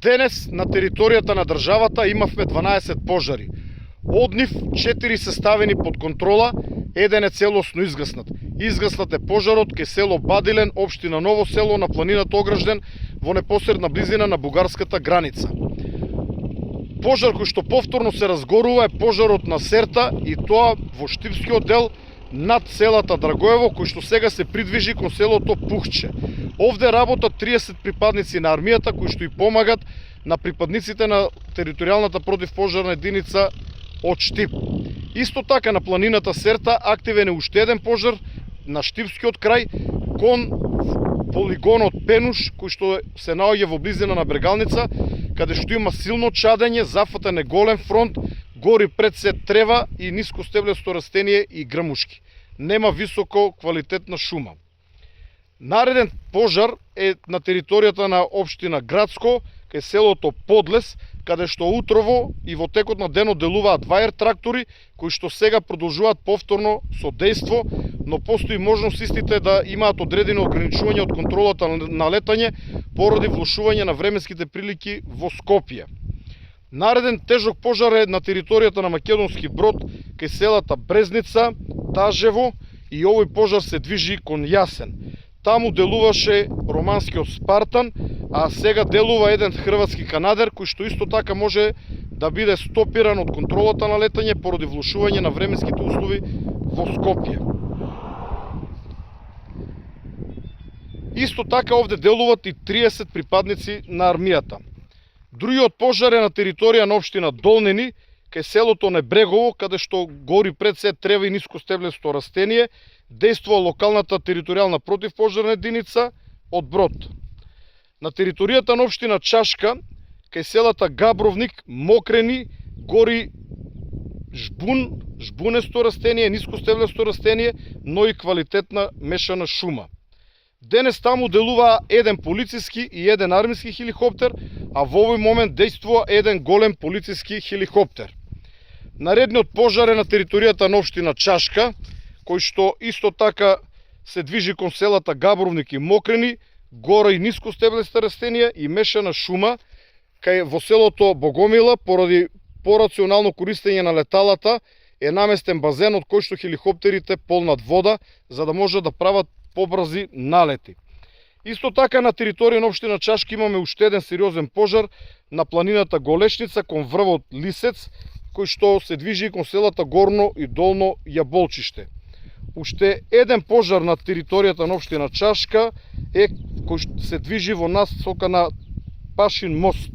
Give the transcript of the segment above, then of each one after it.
Денес на територијата на државата имавме 12 пожари. Од нив 4 се ставени под контрола, еден е целосно изгаснат. Изгаснат е пожарот кај село Бадилен, општина Ново село на планината Огражден, во непосредна близина на бугарската граница. Пожар кој што повторно се разгорува е пожарот на Серта, и тоа во Штипскиот дел над селата Драгоево, кој што сега се придвижи кон селото Пухче. Овде работат 30 припадници на армијата кои што и помагат на припадниците на територијалната противпожарна единица од Штип. Исто така на планината Серта активен е уште еден пожар на Штипскиот крај кон полигонот Пенуш, кој што се наоѓа во близина на Брегалница, каде што има силно чадење, зафатен е голем фронт, гори пред се трева и ниско стеблесто растение и грмушки. Нема високо квалитетна шума. Нареден пожар е на територијата на општина Градско, кај селото Подлес, каде што утрово и во текот на денот делуваат вајер трактори, кои што сега продолжуваат повторно со дејство, но постои можност истите да имаат одредени ограничувања од контролата на летање поради влошување на временските прилики во Скопје. Нареден тежок пожар е на територијата на Македонски Брод, кај селата Брезница, Тажево, и овој пожар се движи кон Јасен. Таму делуваше романскиот Спартан, а сега делува еден хрватски канадер, кој што исто така може да биде стопиран од контролата на летање поради влошување на временските услови во Скопје. Исто така овде делуват и 30 припадници на армијата. Другиот пожар е на територија на општина Долнени, кај селото Небрегово, каде што гори пред се трева и ниско стеблесто растение, действува локалната територијална противпожарна единица од Брод. На територијата на општина Чашка, кај селата Габровник, Мокрени, гори жбунесто растение, ниско стеблесто растение, но и квалитетна мешана шума. Денес таму делува еден полициски и еден армиски хеликоптер, а во овој момент действува еден голем полициски хеликоптер. Наредниот пожар е на територијата на општина Чашка, кој што исто така се движи кон селата Габровник и Мокрени, гора и ниско стеблеста растенија и мешана шума, кај во селото Богомила, поради порационално користење на леталата, е наместен базен од кој што хеликоптерите полнат вода, за да може да прават побрзи налети. Исто така на територија на општина Чашка имаме уште еден сериозен пожар на планината Голешница кон врвот Лисец, кој што се движи кон селата Горно и Долно Јаболчиште. Уште еден пожар на територијата на општина Чашка е кој што се движи во насока на Пашин мост.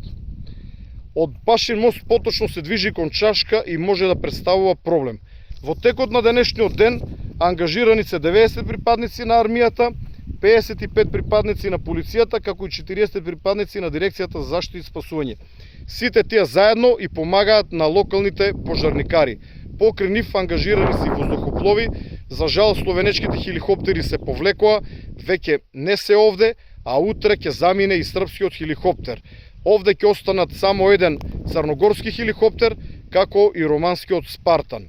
Од Пашин мост поточно се движи кон Чашка и може да представува проблем. Во текот на денешниот ден ангажирани се 90 припадници на армијата, 55 припадници на полицијата, како и 40 припадници на дирекцијата за заштита и спасување. Сите тие заедно и помагаат на локалните пожарникари. Покрај нив ангажирани се воздухоплови. За жал словенечките хеликоптери се повлекоа, веќе не се овде, а утре ќе замине и српскиот хеликоптер. Овде ќе останат само еден црногорски хеликоптер, како и романскиот Спартан.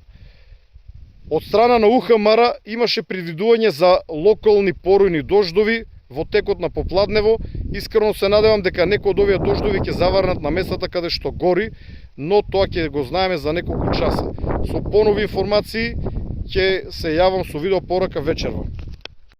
Од страна на УХМР имаше предвидување за локални порујни дождови во текот на попладнево. Искрено се надевам дека некои од овие дождови ќе заврнат на местата каде што гори, но тоа ќе го знаеме за неколку часа. Со понови информации ќе се јавам со видеопорака вечерва.